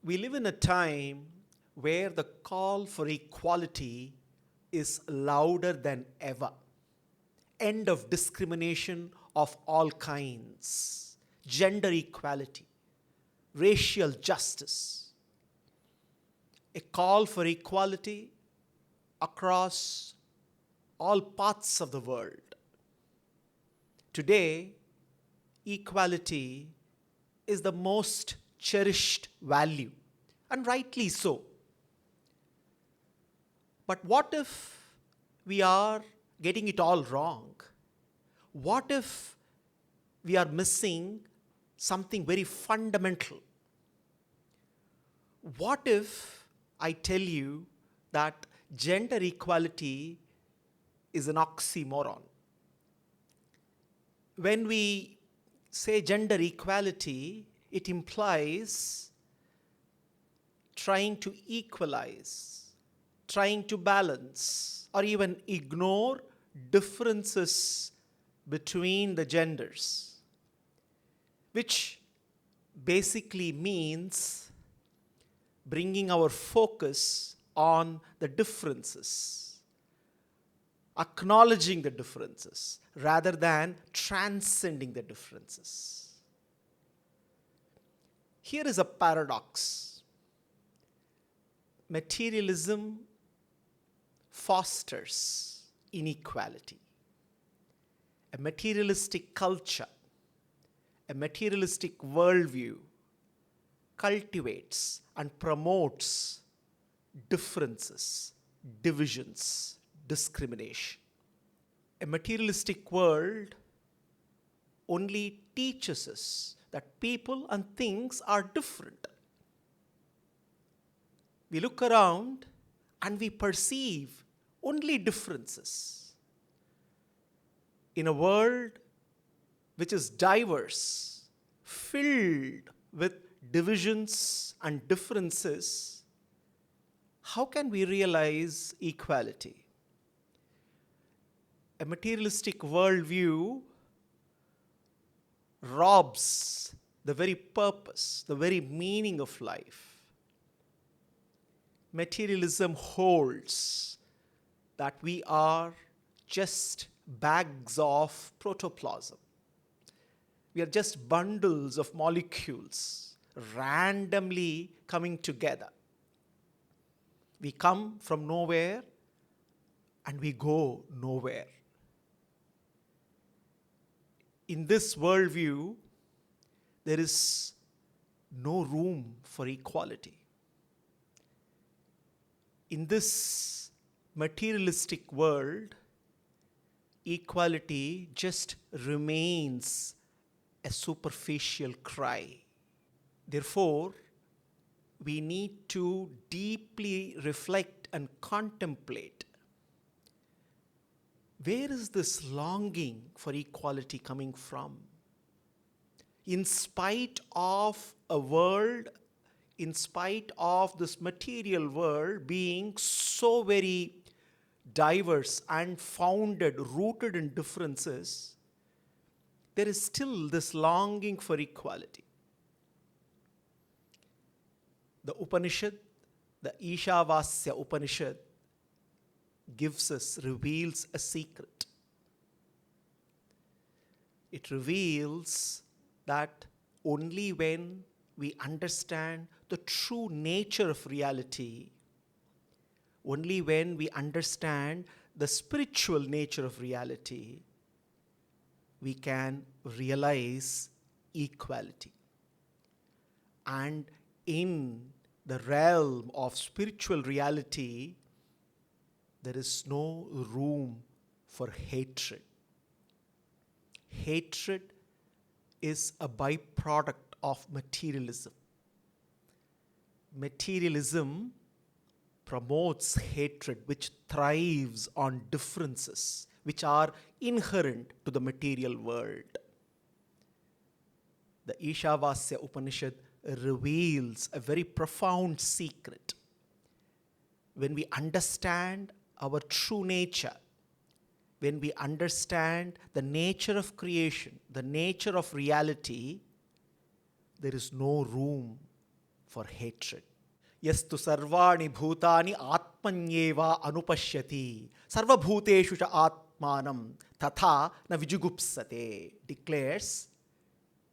We live in a time where the call for equality is louder than ever. End of discrimination of all kinds, gender equality, racial justice, a call for equality across all parts of the world. Today, equality is the most cherished value, and rightly so. But what if we are getting it all wrong? What if we are missing something very fundamental? What if I tell you that gender equality is an oxymoron? When we say gender equality, it implies trying to equalize, trying to balance, or even ignore differences between the genders, which basically means bringing our focus on the differences, acknowledging the differences rather than transcending the differences. Here is a paradox. Materialism fosters inequality. A materialistic culture, a materialistic worldview cultivates and promotes differences, divisions, discrimination. A materialistic world only teaches us that people and things are different. We look around and we perceive only differences. In a world which is diverse, filled with divisions and differences, how can we realize equality? A materialistic worldview robs the very purpose, the very meaning of life. Materialism holds that we are just bags of protoplasm. We are just bundles of molecules randomly coming together. We come from nowhere and we go nowhere. In this worldview, there is no room for equality. In this materialistic world, equality just remains a superficial cry. Therefore, we need to deeply reflect and contemplate, where is this longing for equality coming from? In spite of a world, in spite of this material world being so very diverse and founded, rooted in differences, there is still this longing for equality. The Upanishad, the Isha Upanishad, reveals a secret. It reveals that only when we understand the true nature of reality, only when we understand the spiritual nature of reality, we can realize equality. And in the realm of spiritual reality, there is no room for hatred. Hatred is a byproduct of materialism. Materialism promotes hatred, which thrives on differences, which are inherent to the material world. The Isha Upanishad reveals a very profound secret. When we understand our true nature, when we understand the nature of creation, the nature of reality, there is no room for hatred. Yastu sarvani bhutani atmanyeva anupashyati sarvabhuteshu cha atmanam tatha na vijugupsate, declares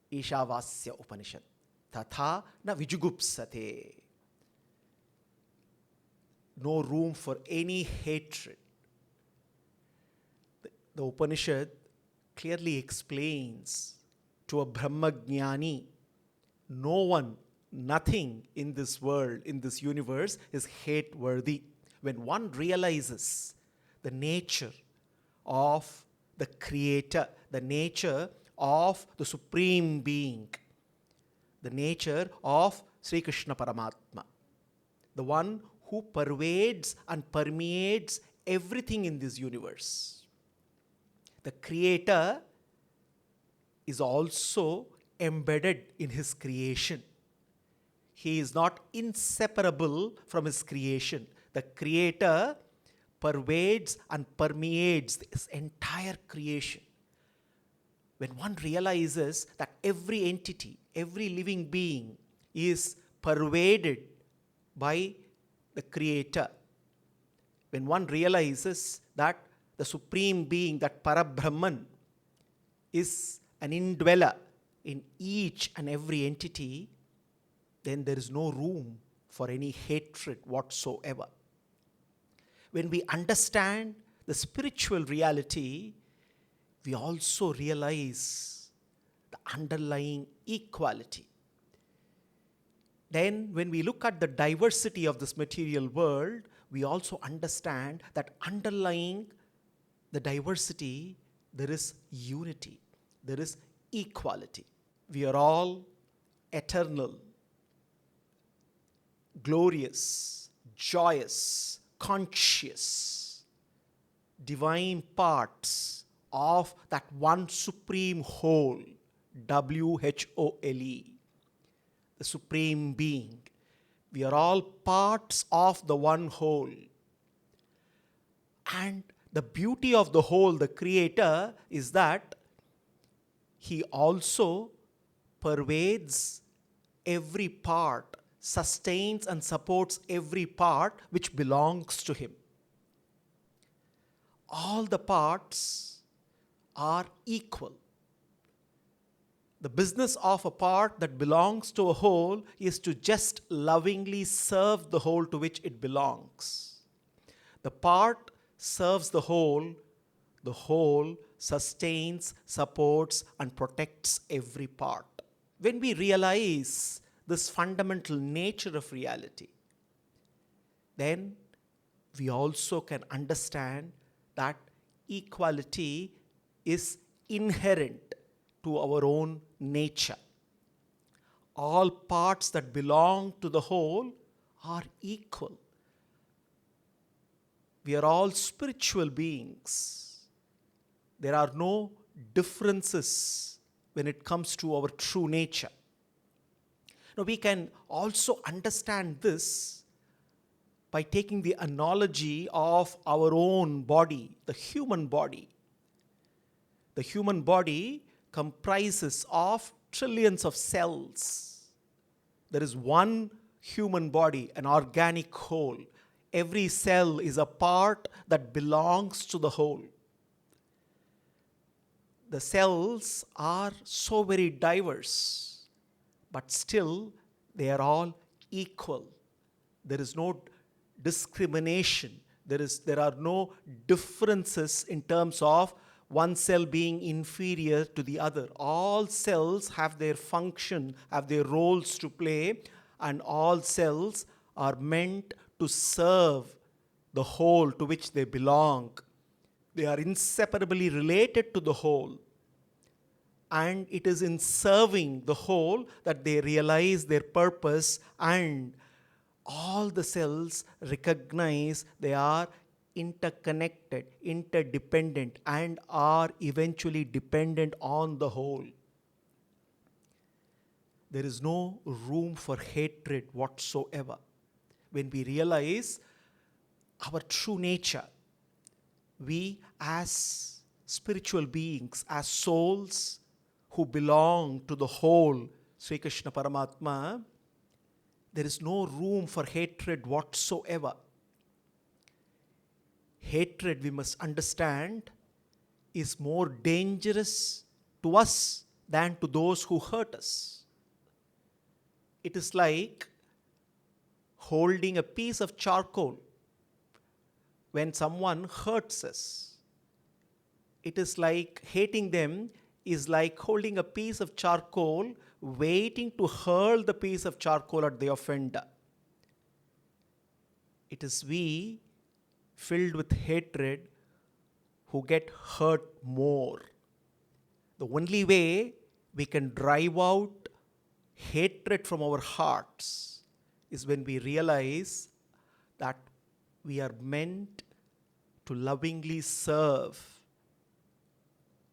Isha Upanishad. Tatha na vijugupsate. No room for any hatred. The Upanishad clearly explains to a Brahmajnani, no one, nothing in this world, in this universe is hate-worthy. When one realizes the nature of the Creator, the nature of the Supreme Being, the nature of Sri Krishna Paramatma, the one who pervades and permeates everything in this universe. The Creator is also embedded in his creation. He is not inseparable from his creation. The Creator pervades and permeates this entire creation. When one realizes that every entity, every living being is pervaded by the Creator, when one realizes that the Supreme Being, that Parabrahman, is an indweller in each and every entity, then there is no room for any hatred whatsoever. When we understand the spiritual reality, we also realize the underlying equality. Then, when we look at the diversity of this material world, we also understand that underlying the diversity, there is unity, there is equality. We are all eternal, glorious, joyous, conscious, divine parts of that one supreme whole, WHOLE, the Supreme Being. We are all parts of the one whole. And the beauty of the whole, the Creator, is that he also pervades every part, sustains and supports every part which belongs to him. All the parts are equal. The business of a part that belongs to a whole is to just lovingly serve the whole to which it belongs. The part serves the whole sustains, supports, and protects every part. When we realize this fundamental nature of reality, then we also can understand that equality is inherent to our own nature. All parts that belong to the whole are equal. We are all spiritual beings. There are no differences when it comes to our true nature. Now, we can also understand this by taking the analogy of our own body, the human body. The human body comprises of trillions of cells. There is one human body, an organic whole. Every cell is a part that belongs to the whole. The cells are so very diverse, but still they are all equal. There is no discrimination. There are no differences in terms of one cell being inferior to the other. All cells have their function, have their roles to play, and all cells are meant to serve the whole to which they belong. They are inseparably related to the whole. And it is in serving the whole that they realize their purpose, and all the cells recognize they are interconnected, interdependent, and are eventually dependent on the whole. There is no room for hatred whatsoever. When we realize our true nature, we as spiritual beings, as souls who belong to the whole Sri Krishna Paramatma, there is no room for hatred whatsoever. Hatred, we must understand, is more dangerous to us than to those who hurt us. It is like holding a piece of charcoal when someone hurts us. It is like hating them is like holding a piece of charcoal, waiting to hurl the piece of charcoal at the offender. It is we, filled with hatred, who get hurt more. The only way we can drive out hatred from our hearts is when we realize that we are meant to lovingly serve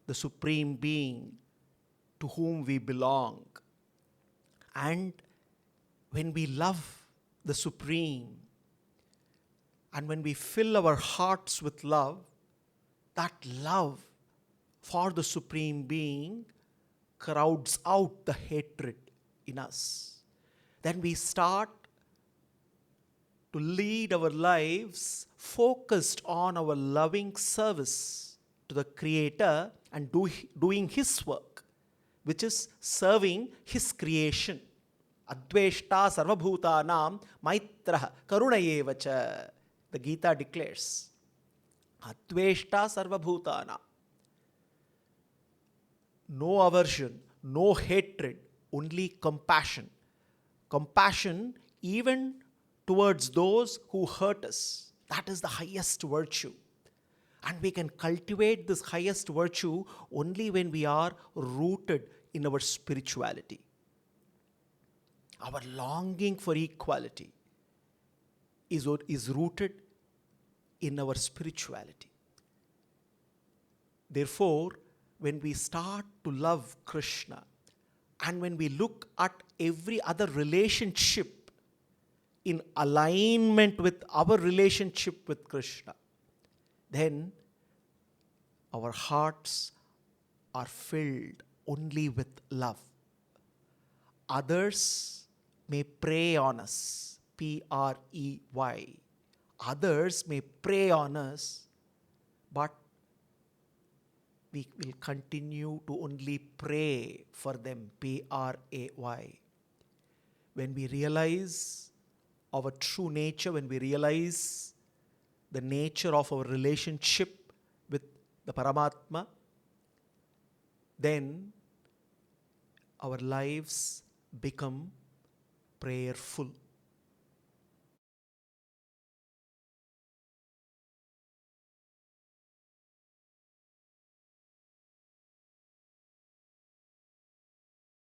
the Supreme Being to whom we belong. And when we love the Supreme, and when we fill our hearts with love, that love for the Supreme Being crowds out the hatred in us. Then we start to lead our lives focused on our loving service to the Creator and doing His work, which is serving His creation. Adveshta sarvabhutanam maitraha karunayevacha. The Gita declares, Adveshta sarvabhutanam. No aversion, no hatred, only compassion. Compassion even towards those who hurt us. That is the highest virtue. And we can cultivate this highest virtue only when we are rooted in our spirituality. Our longing for equality is rooted in our spirituality. Therefore, when we start to love Krishna, and when we look at every other relationship in alignment with our relationship with Krishna, then our hearts are filled only with love. Others may prey on us, P-R-E-Y. Others may prey on us, but we will continue to only pray for them, P-R-A-Y. When we realize our true nature, when we realize the nature of our relationship with the Paramatma, then our lives become prayerful.